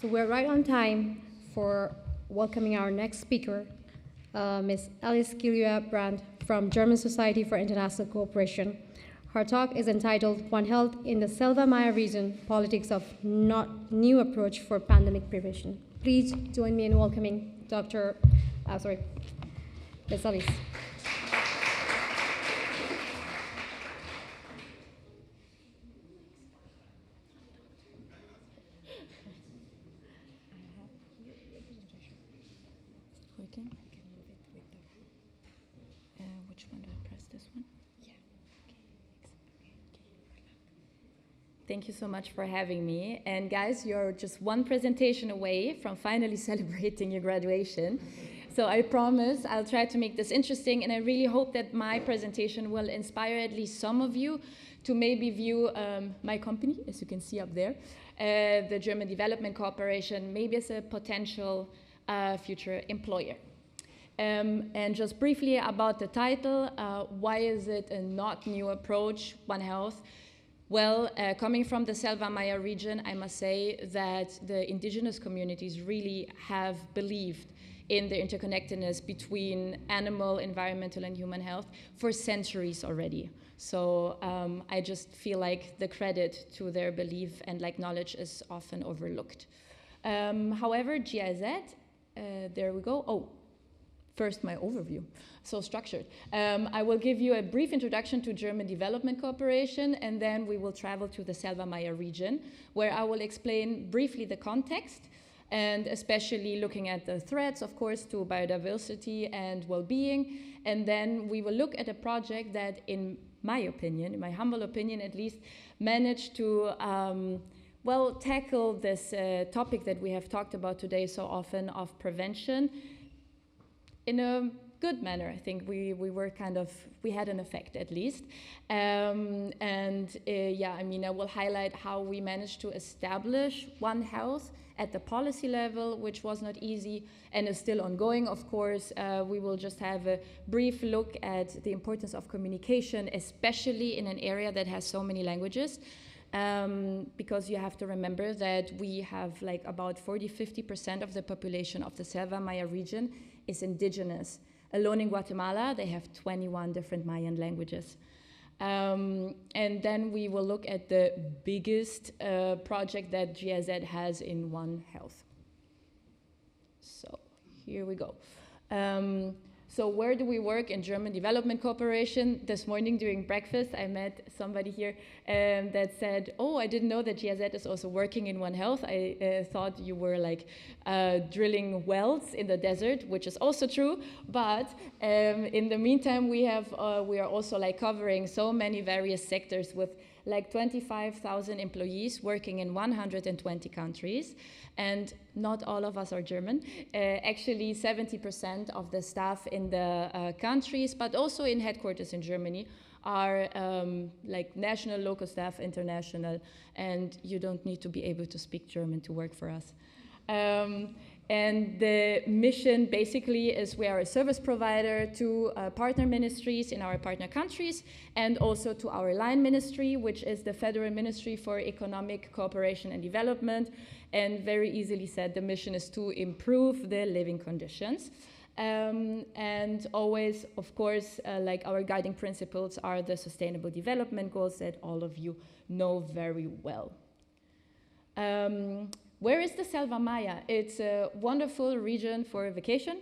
So we're right on time for welcoming our next speaker, Ms. Alice Giulia Brandt from German Society for International Cooperation. Her talk is entitled One Health in the Selva Maya Region, Politics of Not New Approach for Pandemic Prevention. Please join me in welcoming Ms. Alice. Working? Which one do I press? This one? Yeah. Okay. Thank you so much for having me. And guys, you're just one presentation away from finally celebrating your graduation. So I promise I'll try to make this interesting, and I really hope that my presentation will inspire at least some of you to maybe view my company, as you can see up there, the German Development Corporation, maybe as a potential future employer. And just briefly about the title, why is it a not new approach, One Health? Well, coming from the Selva Maya region, I must say that the indigenous communities really have believed in the interconnectedness between animal, environmental, and human health for centuries already. So I just feel like the credit to their belief and knowledge is often overlooked. However, GIZ, there we go. Oh, first my overview, so structured. I will give you a brief introduction to German Development Corporation, and then we will travel to the Selva Maya region, where I will explain briefly the context, and especially looking at the threats, of course, to biodiversity and well-being. And then we will look at a project that, in my opinion, in my humble opinion at least, managed to tackle this topic that we have talked about today so often of prevention in a good manner. I think we had an effect at least. I will highlight how we managed to establish One Health at the policy level, which was not easy and is still ongoing, of course. We will just have a brief look at the importance of communication, especially in an area that has so many languages. Because you have to remember that we have about 40–50% of the population of the Selva Maya region is indigenous. Alone in Guatemala, they have 21 different Mayan languages. And then we will look at the biggest project that GIZ has in One Health. So here we go. So where do we work in German Development Corporation? This morning during breakfast, I met somebody here that said, oh, I didn't know that GIZ is also working in One Health. I thought you were drilling wells in the desert, which is also true. But in the meantime, we are also covering so many various sectors with 25,000 employees working in 120 countries. And not all of us are German. Actually, 70% of the staff in the countries, but also in headquarters in Germany, are national, local staff, international, and you don't need to be able to speak German to work for us. And the mission basically is we are a service provider to partner ministries in our partner countries, and also to our line ministry, which is the Federal Ministry for Economic Cooperation and Development. And very easily said, the mission is to improve the living conditions. And always, of course, our guiding principles are the Sustainable Development Goals that all of you know very well. Where is the Selva Maya? It's a wonderful region for vacation,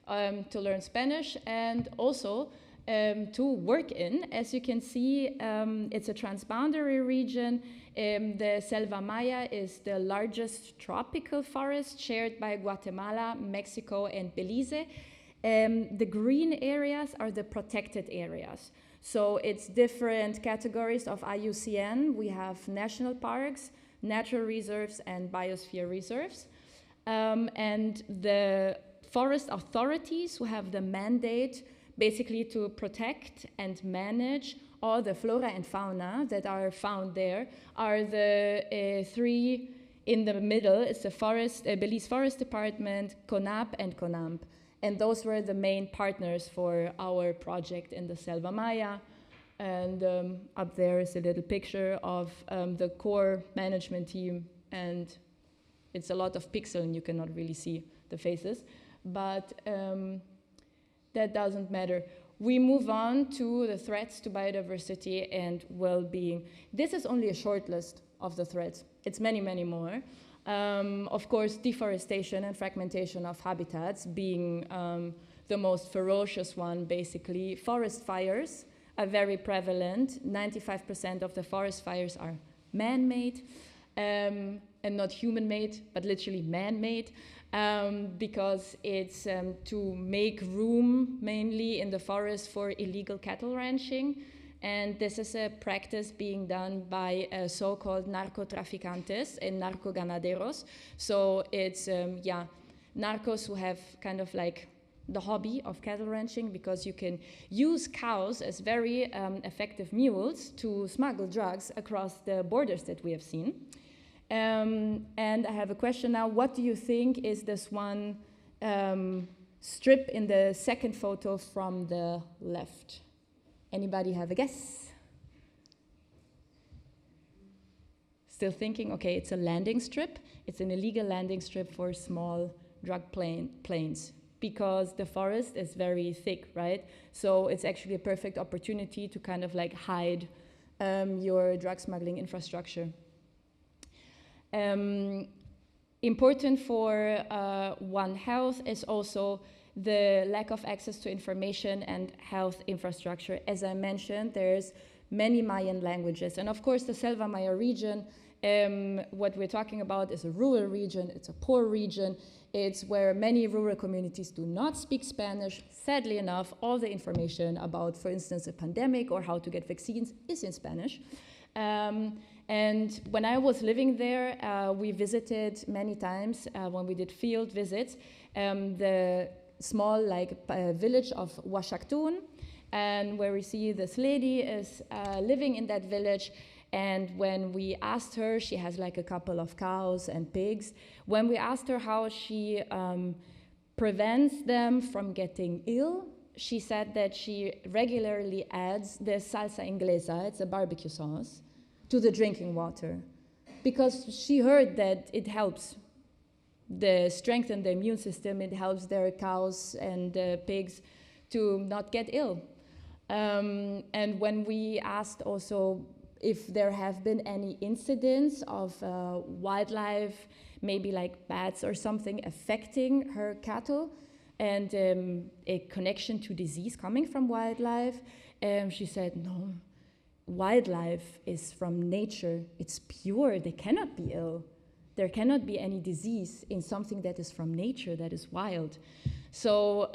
to learn Spanish, and also to work in. As you can see, it's a transboundary region. The Selva Maya is the largest tropical forest shared by Guatemala, Mexico, and Belize. The green areas are the protected areas. So it's different categories of IUCN. We have national parks, natural reserves, and biosphere reserves. And the forest authorities who have the mandate basically to protect and manage all the flora and fauna that are found there are the three in the middle. It's the Belize Forest Department, CONAP, and CONAMP. And those were the main partners for our project in the Selva Maya. And up there is a little picture of the core management team and it's a lot of pixel and you cannot really see the faces, but that doesn't matter. We move on to the threats to biodiversity and well-being. This is only a short list of the threats. It's many, many more. Of course, deforestation and fragmentation of habitats being the most ferocious one, basically. Forest fires are very prevalent. 95% of the forest fires are man-made, and not human-made, but literally man-made, because it's to make room mainly in the forest for illegal cattle ranching. And this is a practice being done by so-called narcotraficantes and narcoganaderos. So it's, narcos who have kind of like the hobby of cattle ranching, because you can use cows as very effective mules to smuggle drugs across the borders that we have seen. And I have a question now. What do you think is this one strip in the second photo from the left? Anybody have a guess? Still thinking? Okay, it's a landing strip. It's an illegal landing strip for small drug planes, because the forest is very thick, right? So it's actually a perfect opportunity to kind of like hide your drug smuggling infrastructure. Important for One Health is also the lack of access to information and health infrastructure. As I mentioned, there's many Mayan languages. And of course, the Selva Maya region, what we're talking about is a rural region, it's a poor region. It's where many rural communities do not speak Spanish. Sadly enough, all the information about, for instance, a pandemic or how to get vaccines is in Spanish. And when I was living there, we visited many times when we did field visits, the small village of Huaxactún, and where we see this lady is living in that village. And when we asked her, she has like a couple of cows and pigs. When we asked her how she prevents them from getting ill, she said that she regularly adds the salsa inglesa, it's a barbecue sauce, to the drinking water, because she heard that it helps strengthen the immune system, it helps their cows and pigs to not get ill. And when we asked also if there have been any incidents of wildlife, maybe like bats or something, affecting her cattle, and a connection to disease coming from wildlife, she said, no, wildlife is from nature, it's pure, they cannot be ill. There cannot be any disease in something that is from nature, that is wild. So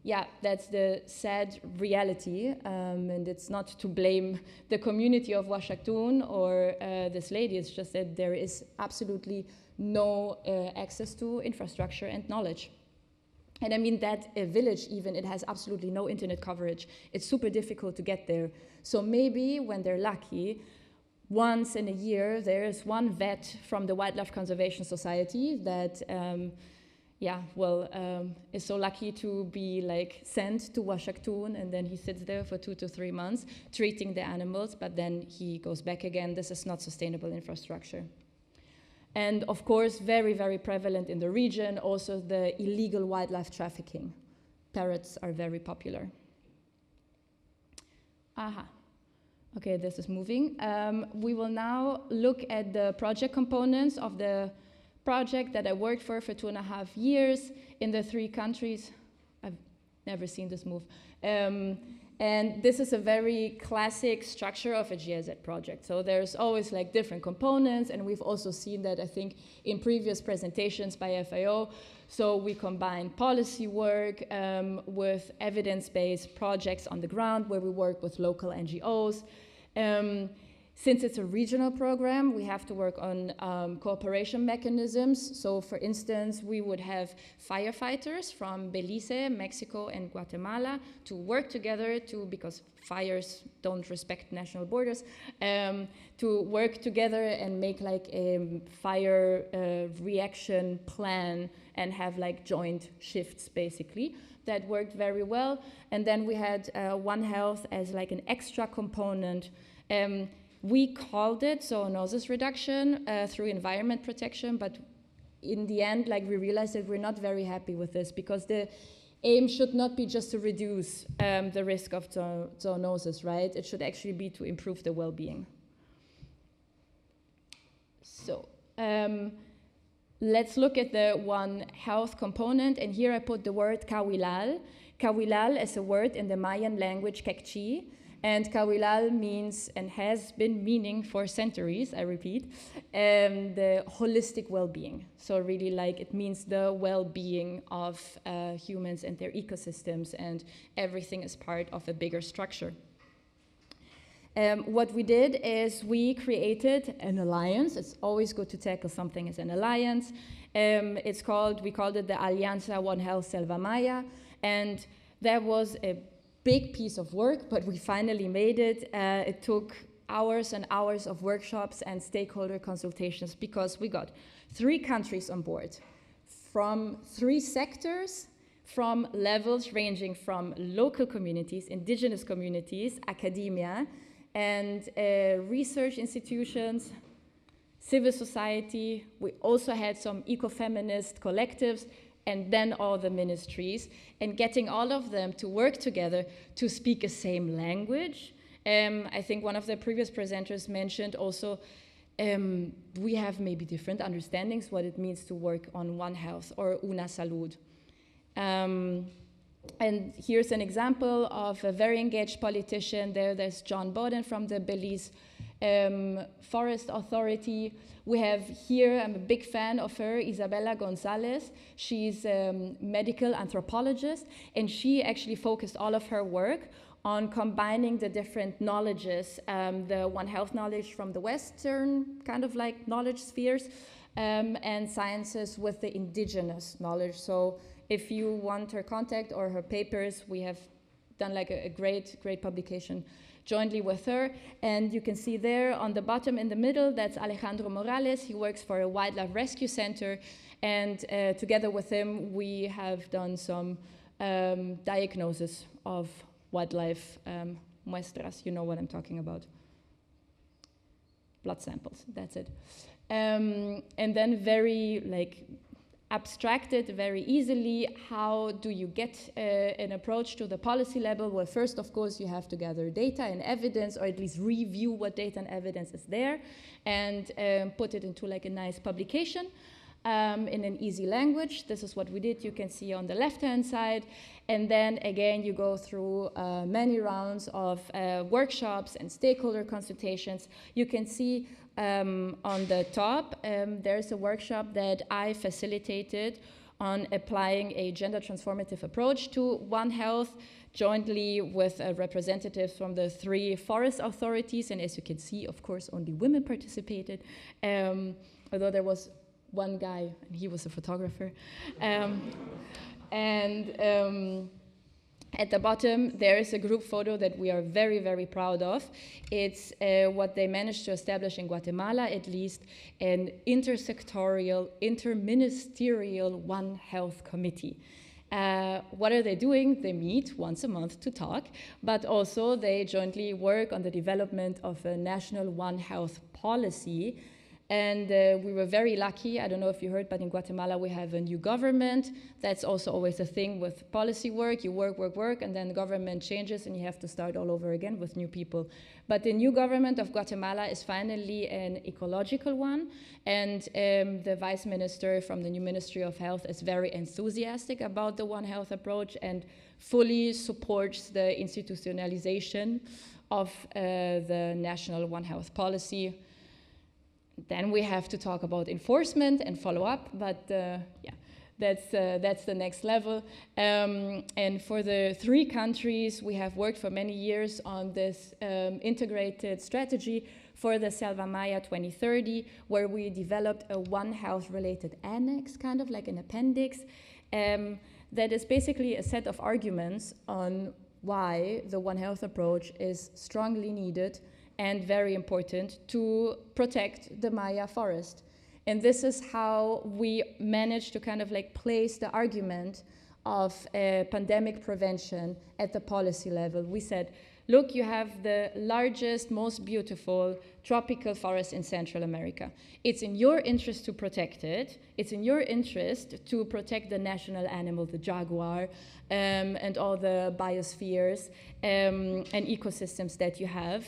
yeah, that's the sad reality, and it's not to blame the community of Huaxactún or this lady, it's just that there is absolutely no access to infrastructure and knowledge. And I mean that a village even, it has absolutely no internet coverage. It's super difficult to get there. So maybe when they're lucky, once in a year, there's one vet from the Wildlife Conservation Society that is so lucky to be like sent to Huaxactún, and then he sits there for 2 to 3 months treating the animals, but then he goes back again. This is not sustainable infrastructure. And of course, very, very prevalent in the region, also the illegal wildlife trafficking. Parrots are very popular. Aha. Okay, this is moving. We will now look at the project components of the project that I worked for 2.5 years in the 3 countries. I've never seen this move. And this is a very classic structure of a GIZ project. So there's always like different components, and we've also seen that, I think, in previous presentations by FAO. So we combine policy work with evidence-based projects on the ground, where we work with local NGOs. Since it's a regional program, we have to work on cooperation mechanisms. So for instance, we would have firefighters from Belize, Mexico, and Guatemala to work together because fires don't respect national borders, to work together and make like a fire reaction plan and have like joint shifts, basically. That worked very well. And then we had One Health as like an extra component. We called it zoonosis reduction through environment protection, but in the end, like, we realized that we're not very happy with this, because the aim should not be just to reduce the risk of zoonosis, right? It should actually be to improve the well-being. So let's look at the One Health component, and here I put the word Kawilal. Kawilal is a word in the Mayan language Kekchi, and Kawilal means, and has been meaning for centuries, I repeat, the holistic well-being. So really, like, it means the well-being of humans and their ecosystems, and everything is part of a bigger structure. What we did is we created an alliance. It's always good to tackle something as an alliance. We called it the Alianza One Health Selva Maya, and that was a big piece of work, but we finally made it. It took hours and hours of workshops and stakeholder consultations, because we got 3 countries on board from 3 sectors, from levels ranging from local communities, indigenous communities, academia, and research institutions, civil society. We also had some ecofeminist collectives, and then all the ministries, and getting all of them to work together to speak the same language. I think one of the previous presenters mentioned also we have maybe different understandings what it means to work on One Health or Una Salud. And here's an example of a very engaged politician. There's John Bowden from the Belize Forest Authority. We have here, I'm a big fan of her, Isabella Gonzalez. She's a medical anthropologist, and she actually focused all of her work on combining the different knowledges, the One Health knowledge from the Western kind of like knowledge spheres, and sciences with the indigenous knowledge. So if you want her contact or her papers, we have done like a great publication jointly with her. And you can see there on the bottom in the middle, that's Alejandro Morales. He works for a wildlife rescue center. And together with him, we have done some diagnosis of wildlife muestras. You know what I'm talking about. Blood samples, that's it. And then very like abstracted very easily. How do you get an approach to the policy level? Well, first, of course, you have to gather data and evidence, or at least review what data and evidence is there, and put it into like a nice publication in an easy language. This is what we did. You can see on the left-hand side. And then again, you go through many rounds of workshops and stakeholder consultations. You can see on the top, there's a workshop that I facilitated on applying a gender transformative approach to One Health, jointly with representatives from the 3 forest authorities. And as you can see, of course, only women participated, although there was one guy, and he was a photographer. At the bottom, there is a group photo that we are very, very proud of. It's what they managed to establish in Guatemala, at least, an intersectorial, interministerial One Health committee. What are they doing? They meet once a month to talk, but also they jointly work on the development of a national One Health policy. And we were very lucky. I don't know if you heard, but in Guatemala we have a new government. That's also always a thing with policy work. You work, and then the government changes and you have to start all over again with new people. But the new government of Guatemala is finally an ecological one. And the vice minister from the new Ministry of Health is very enthusiastic about the One Health approach and fully supports the institutionalization of the national One Health policy. Then we have to talk about enforcement and follow up, but yeah, that's the next level. And for the 3 countries, we have worked for many years on this integrated strategy for the Selva Maya 2030, where we developed a One Health related annex, kind of like an appendix, that is basically a set of arguments on why the One Health approach is strongly needed and very important to protect the Maya forest. And this is how we managed to kind of like place the argument of pandemic prevention at the policy level. We said, look, you have the largest, most beautiful tropical forest in Central America. It's in your interest to protect it. It's in your interest to protect the national animal, the jaguar, and all the biospheres and ecosystems that you have.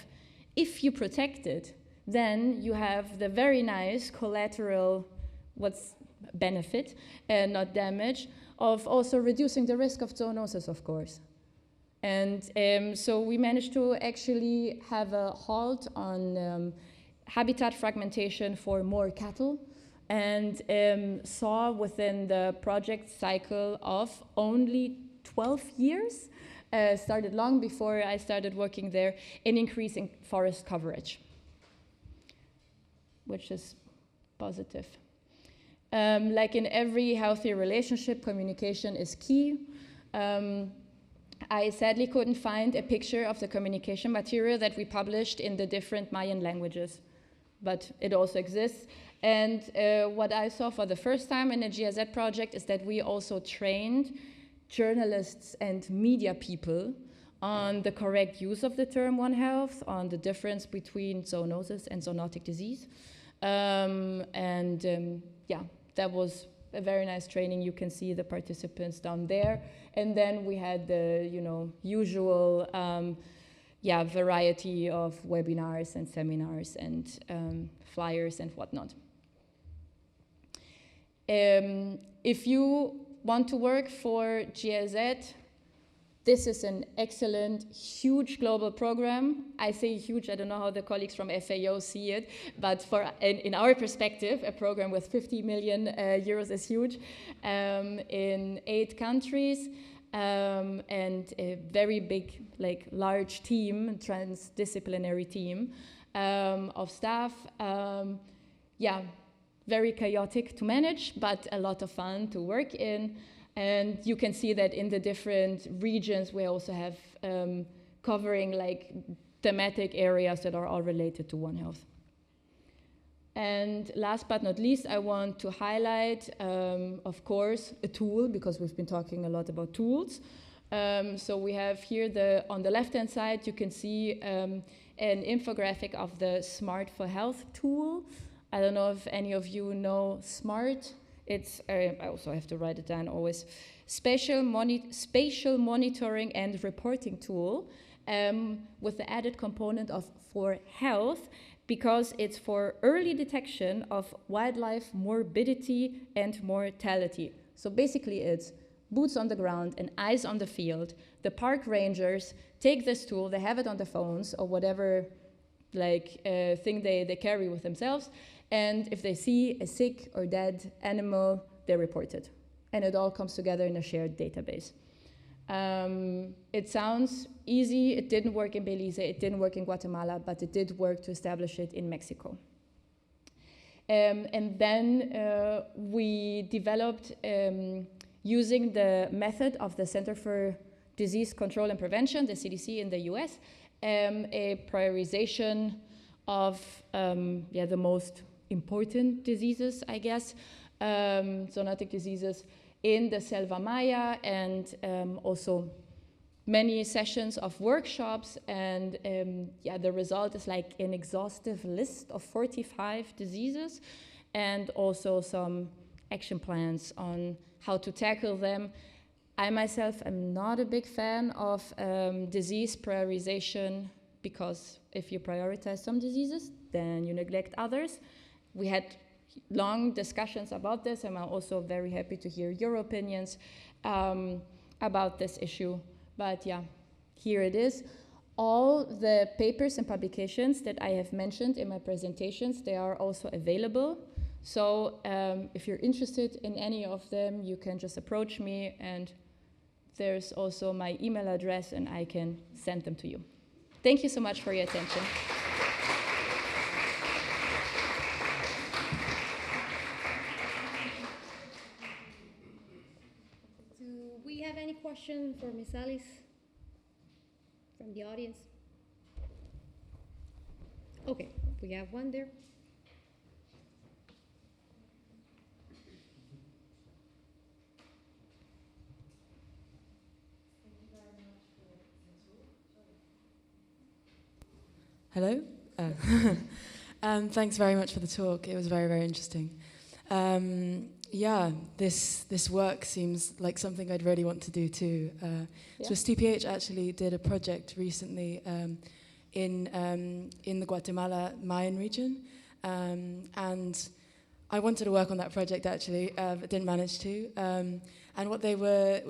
If you protect it, then you have the very nice collateral, what's benefit and not damage, of also reducing the risk of zoonosis, of course. And so we managed to actually have a halt on habitat fragmentation for more cattle, and saw within the project cycle of only 12 years, started long before I started working there, an increase in forest coverage, which is positive. Like in every healthy relationship, communication is key. I sadly couldn't find a picture of the communication material that we published in the different Mayan languages, but it also exists. And what I saw for the first time in the GIZ project is that we also trained journalists and media people on the correct use of the term One Health, on the difference between zoonosis and zoonotic disease. Yeah, that was a very nice training. You can see the participants down there. And then we had the usual variety of webinars and seminars and flyers and whatnot. If you want to work for GIZ, this is an excellent, huge global program. I say huge, I don't know how the colleagues from FAO see it, but in our perspective, a program with 50 million euros is huge, in 8 countries, and a very big, large team, transdisciplinary team of staff. Very chaotic to manage, but a lot of fun to work in. And you can see that in the different regions, we also have covering thematic areas that are all related to One Health. And last but not least, I want to highlight, of course, a tool, because we've been talking a lot about tools. So we have here on the left-hand side, you can see an infographic of the Smart for Health tool. I don't know if any of you know SMART. It's, I also have to write it down always, spatial monitoring and reporting tool, with the added component of for health, because it's for early detection of wildlife morbidity and mortality. So basically it's boots on the ground and eyes on the field. The park rangers take this tool, they have it on their phones or whatever thing they carry with themselves, and if they see a sick or dead animal, they report it. And it all comes together in a shared database. It sounds easy. It didn't work in Belize, it didn't work in Guatemala, but it did work to establish it in Mexico. And then we developed, using the method of the Center for Disease Control and Prevention, the CDC in the US, a prioritization of the most important diseases, I guess, zoonotic diseases in the Selva Maya, and also many sessions of workshops, and the result is like an exhaustive list of 45 diseases, and also some action plans on how to tackle them. I myself am not a big fan of disease prioritization, because if you prioritize some diseases, then you neglect others. We had long discussions about this, and I'm also very happy to hear your opinions about this issue. But yeah, here it is. All the papers and publications that I have mentioned in my presentations, they are also available. So if you're interested in any of them, you can just approach me, and there's also my email address, and I can send them to you. Thank you so much for your attention. Do we have any question for Ms. Alice from the audience? Okay, we have one there. Hello? Thanks very much for the talk. It was very, very interesting. Yeah, this work seems like something I'd really want to do too. So STPH actually did a project recently in the Guatemala Mayan region, and I wanted to work on that project actually, but didn't manage to. And it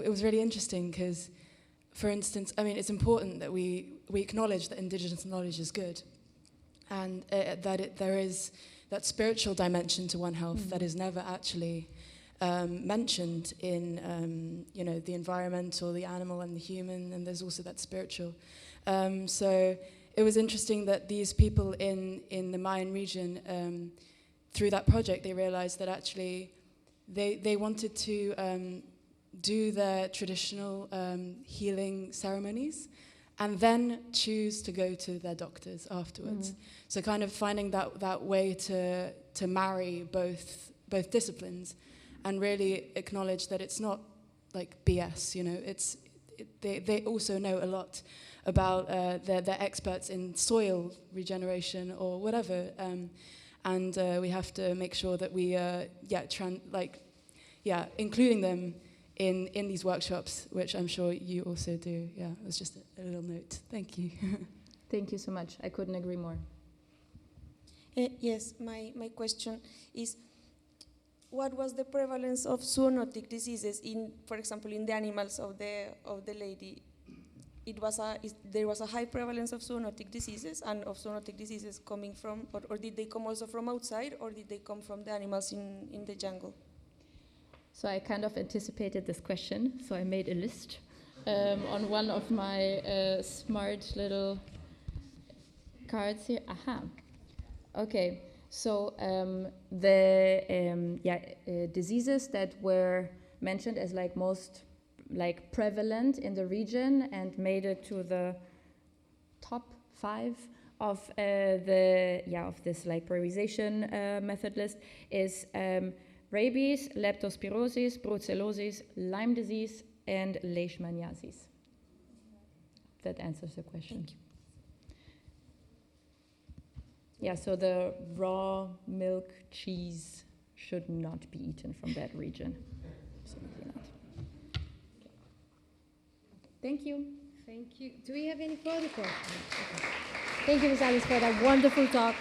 was really interesting because, for instance, I mean, it's important that we acknowledge that indigenous knowledge is good, and there is that spiritual dimension to One Health that is never actually mentioned in the environmental, the animal, and the human, and there's also that spiritual. So it was interesting that these people in the Mayan region, through that project, they realized that actually they wanted to do their traditional healing ceremonies and then choose to go to their doctors afterwards. So kind of finding that way to marry both disciplines and really acknowledge that it's not like BS, you know, they also know a lot about, they're experts in soil regeneration or whatever, and we have to make sure that we, including them in these workshops, which I'm sure you also do. Yeah, it was just a little note. Thank you. Thank you so much. I couldn't agree more. Yes, my question is, what was the prevalence of zoonotic diseases for example, in the animals of the lady? There was a high prevalence of zoonotic diseases, and of zoonotic diseases coming from, or did they come also from outside, or did they come from the animals in the jungle? So I kind of anticipated this question, so I made a list on one of my smart little cards here. Aha. Okay. So the diseases that were mentioned as like most like prevalent in the region and made it to the top 5 of this like prioritization method list is rabies, leptospirosis, brucellosis, Lyme disease, and leishmaniasis. That answers the question. Thank you. Yeah, so the raw milk cheese should not be eaten from that region. Absolutely not. Thank you. Thank you. Do we have any further questions? Okay. Thank you, Ms. Alice, for that wonderful talk.